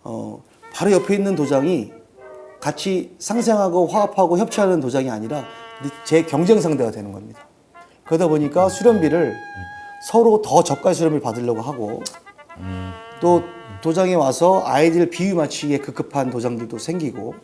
바로 옆에 있는 도장이 같이 상생하고 화합하고 협치하는 도장이 아니라 제 경쟁 상대가 되는 겁니다. 그러다 보니까 수련비를 서로 더 저가 수련비를 받으려고 하고 또 도장에 와서 아이들 비위 맞추기에 급급한 도장들도 생기고.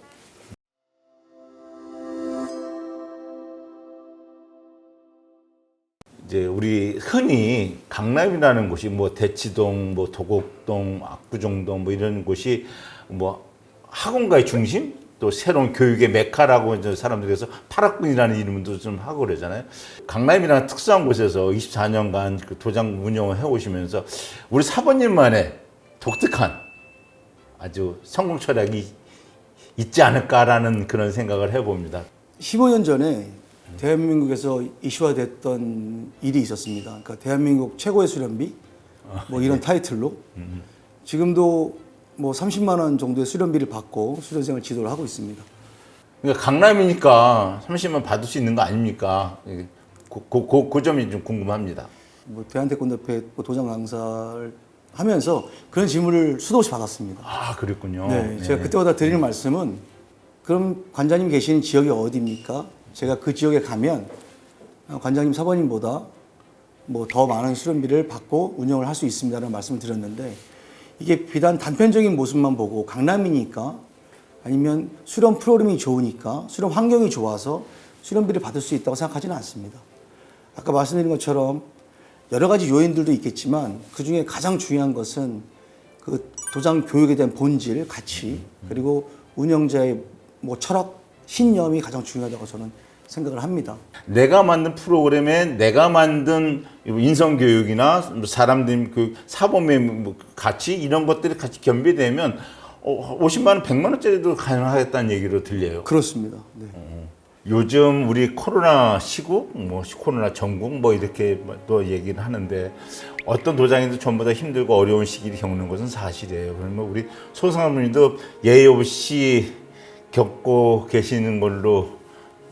이제 우리 흔히 강남이라는 곳이 뭐 대치동, 뭐 도곡동, 압구정동 뭐 이런 곳이 뭐 학원가의 중심, 또 새로운 교육의 메카라고 이제 사람들에서 8학군이라는 이름도 좀 하고 그러잖아요. 강남이라는 특수한 곳에서 24년간 그 도장 운영을 해오시면서 우리 사모님만의 독특한 아주 성공 철학이 있지 않을까라는 그런 생각을 해봅니다. 15년 전에 대한민국에서 이슈화됐던 일이 있었습니다. 그러니까 대한민국 최고의 수련비 뭐 이런 타이틀로 지금도 뭐 30만 원 정도의 수련비를 받고 수련생을 지도를 하고 있습니다. 그러니까 강남이니까 30만 받을 수 있는 거 아닙니까? 그 점이 좀 궁금합니다. 뭐 대한태권도협회 도장 강사를 하면서 그런 질문을 수도 없이 받았습니다. 아, 그랬군요. 네, 제가 그때마다 드리는 말씀은 그럼 관장님 계시는 지역이 어디입니까? 제가 그 지역에 가면 관장님 사모님보다 뭐 더 많은 수련비를 받고 운영을 할 수 있습니다라는 말씀을 드렸는데 이게 비단 단편적인 모습만 보고 강남이니까 아니면 수련 프로그램이 좋으니까 수련 환경이 좋아서 수련비를 받을 수 있다고 생각하지는 않습니다. 아까 말씀드린 것처럼 여러 가지 요인들도 있겠지만 그중에 가장 중요한 것은 그 도장 교육에 대한 본질, 가치 그리고 운영자의 뭐 철학, 신념이 가장 중요하다고 저는 생각을 합니다. 내가 만든 프로그램에 내가 만든 인성교육이나 사람들 그 사범의 가치 이런 것들이 같이 겸비되면 50만 원, 100만 원짜리도 가능하겠다는 얘기로 들려요. 그렇습니다. 네. 요즘 우리 코로나 시국, 뭐 코로나 전국 뭐 이렇게 또 얘기를 하는데 어떤 도장이도 전부 다 힘들고 어려운 시기를 겪는 것은 사실이에요. 그러면 우리 소상무님도 예의 없이 겪고 계시는 걸로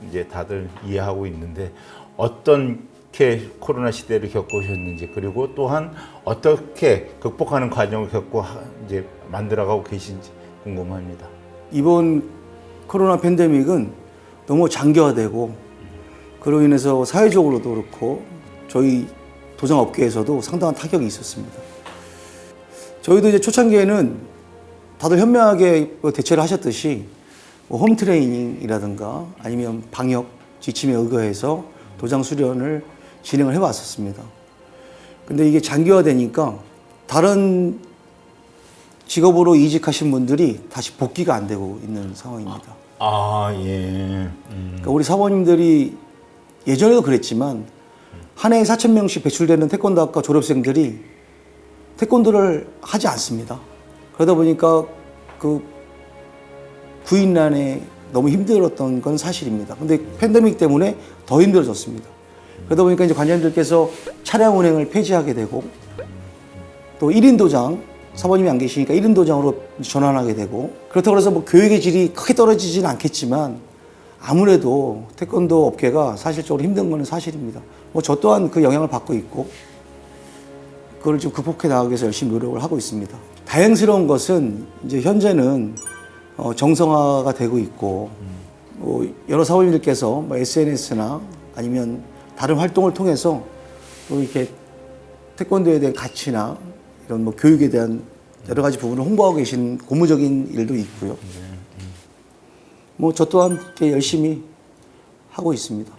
이제 다들 이해하고 있는데 어떻게 코로나 시대를 겪으셨는지 그리고 또한 어떻게 극복하는 과정을 겪고 이제 만들어가고 계신지 궁금합니다. 이번 코로나 팬데믹은 너무 장기화되고 그로 인해서 사회적으로도 그렇고 저희 도장업계에서도 상당한 타격이 있었습니다. 저희도 이제 초창기에는 다들 현명하게 대처를 하셨듯이 뭐 홈트레이닝이라든가 아니면 방역 지침에 의거해서 도장 수련을 진행을 해왔었습니다. 근데 이게 장기화되니까 다른 직업으로 이직하신 분들이 다시 복귀가 안 되고 있는 상황입니다. 아, 예. 그러니까 우리 사모님들이 예전에도 그랬지만 한 해에 4,000명씩 배출되는 태권도학과 졸업생들이 태권도를 하지 않습니다. 그러다 보니까 그 구인난에 너무 힘들었던 건 사실입니다. 근데 팬데믹 때문에 더 힘들어졌습니다. 그러다 보니까 이제 관장님들께서 차량 운행을 폐지하게 되고 또 1인 도장, 사모님이 안 계시니까 1인 도장으로 전환하게 되고 그렇다고 해서 뭐 교육의 질이 크게 떨어지지는 않겠지만 아무래도 태권도 업계가 사실적으로 힘든 건 사실입니다. 뭐 저 또한 그 영향을 받고 있고 그걸 좀 극복해 나가기 위해서 열심히 노력을 하고 있습니다. 다행스러운 것은 이제 현재는 정상화가 되고 있고 뭐 여러 사모님들께서 뭐 SNS나 아니면 다른 활동을 통해서 또 이렇게 태권도에 대한 가치나 이런 뭐 교육에 대한 여러 가지 부분을 홍보하고 계신 고무적인 일도 있고요. 뭐 저 또한 이렇게 열심히 하고 있습니다.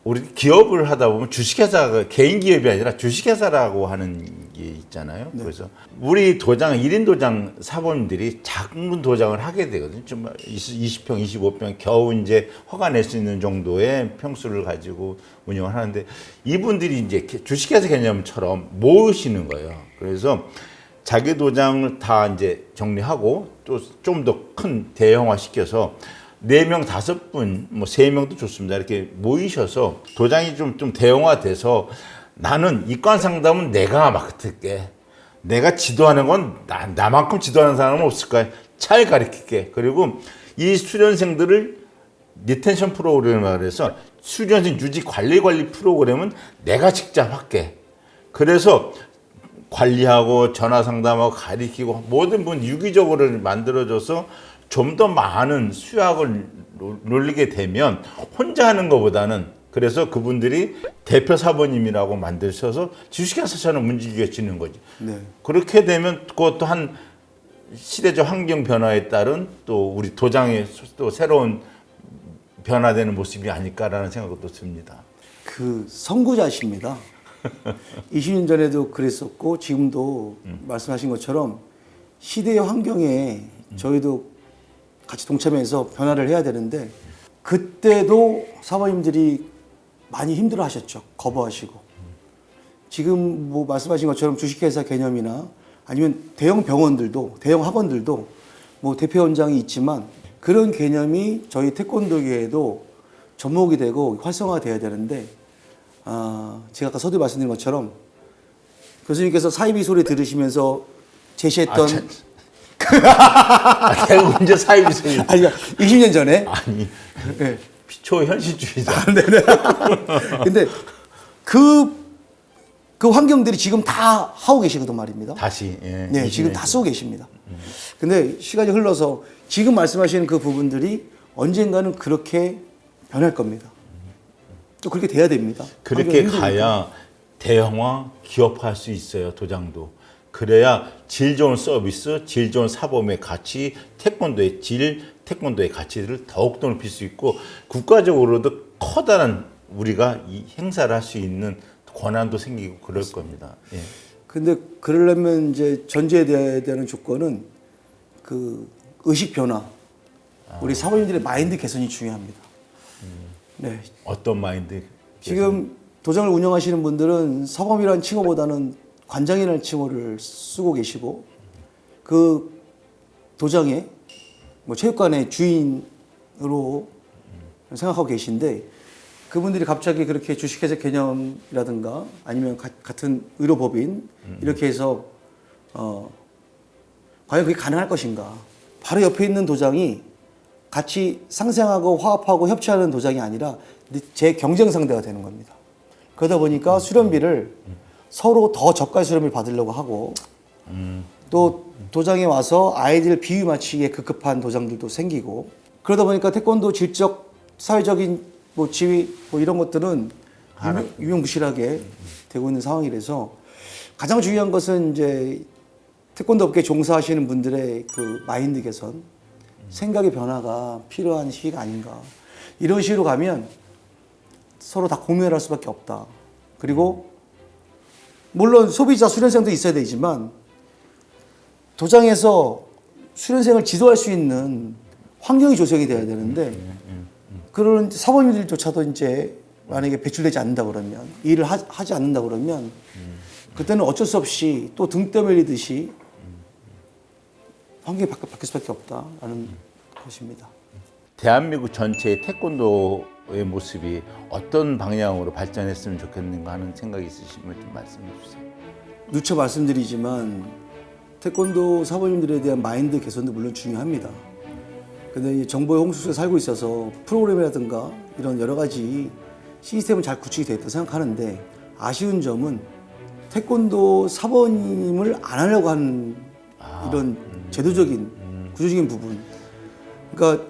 우리 기업을 하다 보면 주식회사가 개인 기업이 아니라 주식회사라고 하는 게 있잖아요. 네. 그래서 우리 도장, 1인 도장 사범님들이 작은 도장을 하게 되거든요. 좀 20평, 25평 겨우 이제 허가 낼 수 있는 정도의 평수를 가지고 운영을 하는데 이분들이 이제 주식회사 개념처럼 모으시는 거예요. 그래서 자기 도장을 다 이제 정리하고 또 좀 더 큰 대형화 시켜서 4명, 5분, 뭐 3명도 좋습니다. 이렇게 모이셔서 도장이 좀 대형화돼서 나는 이과 상담은 내가 맡을게. 내가 지도하는 건 나만큼 지도하는 사람은 없을 거야. 잘 가르칠게. 그리고 이 수련생들을 리텐션 프로그램이라고 해서 수련생 유지 관리 프로그램은 내가 직접 할게. 그래서 관리하고 전화 상담하고 가리키고 모든 분 유기적으로 만들어줘서 좀 더 많은 수약을 놀리게 되면 혼자 하는 것보다는 그래서 그분들이 대표 사모님이라고 만드셔서 주식회사처럼 움직여지는 거지. 네. 그렇게 되면 그것도 한 시대적 환경 변화에 따른 또 우리 도장의 또 새로운 변화되는 모습이 아닐까라는 생각도 듭니다. 그 선구자십니다. 20년 전에도 그랬었고 지금도 말씀하신 것처럼 시대의 환경에 저희도 같이 동참해서 변화를 해야 되는데 그때도 사모님들이 많이 힘들어 하셨죠. 거부하시고. 지금 뭐 말씀하신 것처럼 주식회사 개념이나 아니면 대형 병원들도, 대형 학원들도 뭐 대표원장이 있지만 그런 개념이 저희 태권도계에도 접목이 되고 활성화돼야 되는데 제가 아까 서두에 말씀드린 것처럼 교수님께서 사이비 소리 들으시면서 제시했던 내가 언제 사이비 소리? 아니 20년 전에 아니 네. 초현실주의자. 네네. 근데 그 환경들이 지금 다 하고 계시거든 말입니다. 다시. 예, 네, 지금 다 쓰고 계십니다. 근데 시간이 흘러서 지금 말씀하시는 그 부분들이 언젠가는 그렇게 변할 겁니다. 또 그렇게 돼야 됩니다. 그렇게 환경이 가야 대형화, 기업화할 수 있어요. 도장도. 그래야 질 좋은 서비스, 질 좋은 사범의 가치, 태권도의 질, 태권도의 가치를 더욱더 높일 수 있고 국가적으로도 커다란 우리가 이 행사를 할 수 있는 권한도 생기고 그럴 겁니다. 예. 근데 그러려면 이제 전제돼야 되는 조건은 그 의식 변화, 우리 사모님들의 마인드 개선이 중요합니다. 네, 어떤 마인드? 지금 도장을 운영하시는 분들은 사범이라는 칭호보다는 관장이라는 칭호를 쓰고 계시고 그 도장의 뭐 체육관의 주인으로 생각하고 계신데 그분들이 갑자기 그렇게 주식회사 개념이라든가 아니면 같은 의료법인 이렇게 해서 과연 그게 가능할 것인가? 바로 옆에 있는 도장이 같이 상생하고 화합하고 협치하는 도장이 아니라 제 경쟁 상대가 되는 겁니다. 그러다 보니까 수련비를 서로 더 저가 수련비를 받으려고 하고 또 도장에 와서 아이들 비위 맞추기에 급급한 도장들도 생기고 그러다 보니까 태권도 질적 사회적인 뭐 지위 뭐 이런 것들은 유명무실하게 되고 있는 상황이라서 가장 중요한 것은 이제 태권도 업계 종사하시는 분들의 그 마인드 개선, 생각의 변화가 필요한 시기가 아닌가. 이런 식으로 가면 서로 다 공유할 수밖에 없다. 그리고 물론 소비자 수련생도 있어야 되지만 도장에서 수련생을 지도할 수 있는 환경이 조성이 돼야 되는데 그런 사모님들조차도 이제 만약에 배출되지 않는다 그러면 일을 하지 않는다 그러면 그때는 어쩔 수 없이 또 등 떠밀리듯이 환경이 바뀔 수밖에 없다라는 것입니다. 대한민국 전체의 태권도의 모습이 어떤 방향으로 발전했으면 좋겠는가 하는 생각이 있으시면 좀 말씀해 주세요. 누차 말씀드리지만 태권도 사모님들에 대한 마인드 개선도 물론 중요합니다. 근데 정보의 홍수 속에 살고 있어서 프로그램이라든가 이런 여러 가지 시스템은 잘 구축이 되어 있다고 생각하는데 아쉬운 점은 태권도 사모님을 안 하려고 하는 이런 제도적인 구조적인 부분. 그러니까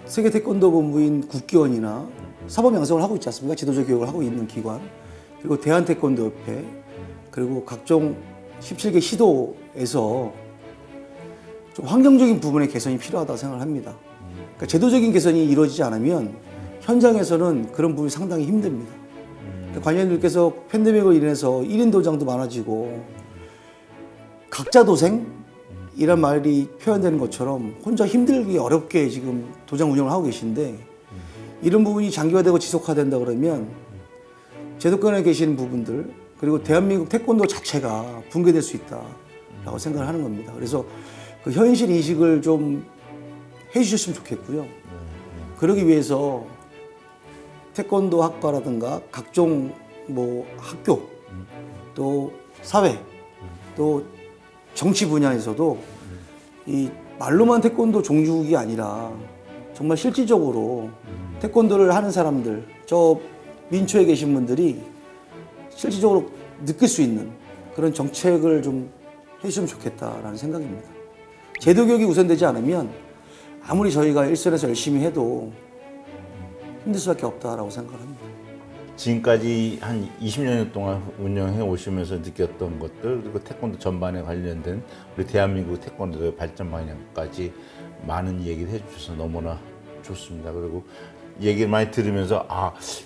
세계 태권도 본부인 국기원이나 사법 양성을 하고 있지 않습니까? 지도적 교육을 하고 있는 기관. 그리고 대한태권도협회 그리고 각종 17개 시도에서 좀 환경적인 부분의 개선이 필요하다고 생각을 합니다. 그러니까 제도적인 개선이 이루어지지 않으면 현장에서는 그런 부분이 상당히 힘듭니다. 그러니까 관장님들께서 팬데믹으로 인해서 1인 도장도 많아지고 각자 도생이란 말이 표현되는 것처럼 혼자 힘들기 어렵게 지금 도장 운영을 하고 계신데 이런 부분이 장기화되고 지속화된다 그러면 제도권에 계시는 부분들 그리고 대한민국 태권도 자체가 붕괴될 수 있다라고 생각을 하는 겁니다. 그래서 그 현실 인식을 좀 해주셨으면 좋겠고요. 그러기 위해서 태권도 학과라든가 각종 뭐 학교 또 사회 또 정치 분야에서도 이 말로만 태권도 종주국이 아니라 정말 실질적으로 태권도를 하는 사람들 저 민초에 계신 분들이 실질적으로 느낄 수 있는 그런 정책을 좀 해주시면 좋겠다라는 생각입니다. 제도 교육이 우선되지 않으면 아무리 저희가 일선에서 열심히 해도 힘들 수밖에 없다라고 생각합니다. 지금까지 한 20년 동안 운영해 오시면서 느꼈던 것들, 그리고 태권도 전반에 관련된 우리 대한민국 태권도의 발전 방향까지 많은 얘기를 해주셔서 너무나 좋습니다. 그리고 얘기를 많이 들으면서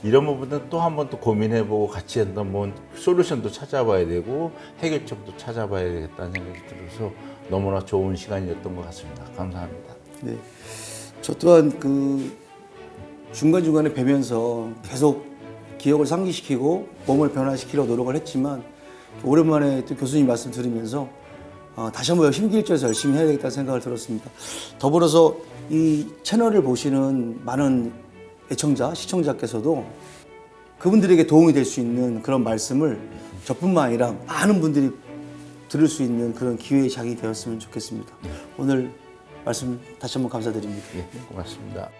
이런 부분은 또 한 번 또 고민해보고 같이 한번 뭐 솔루션도 찾아봐야 되고 해결책도 찾아봐야 되겠다는 생각이 들어서 너무나 좋은 시간이었던 것 같습니다. 감사합니다. 네, 저 또한 그 중간중간에 뵈면서 계속 기억을 상기시키고 몸을 변화시키려고 노력을 했지만 오랜만에 또 교수님 말씀 들으면서 다시 한번 힘길조해서 열심히 해야 되겠다는 생각을 들었습니다. 더불어서 이 채널을 보시는 많은 애청자, 시청자께서도 그분들에게 도움이 될 수 있는 그런 말씀을 저뿐만 아니라 많은 분들이 들을 수 있는 그런 기회의 장이 되었으면 좋겠습니다. 오늘 말씀 다시 한번 감사드립니다. 예, 고맙습니다.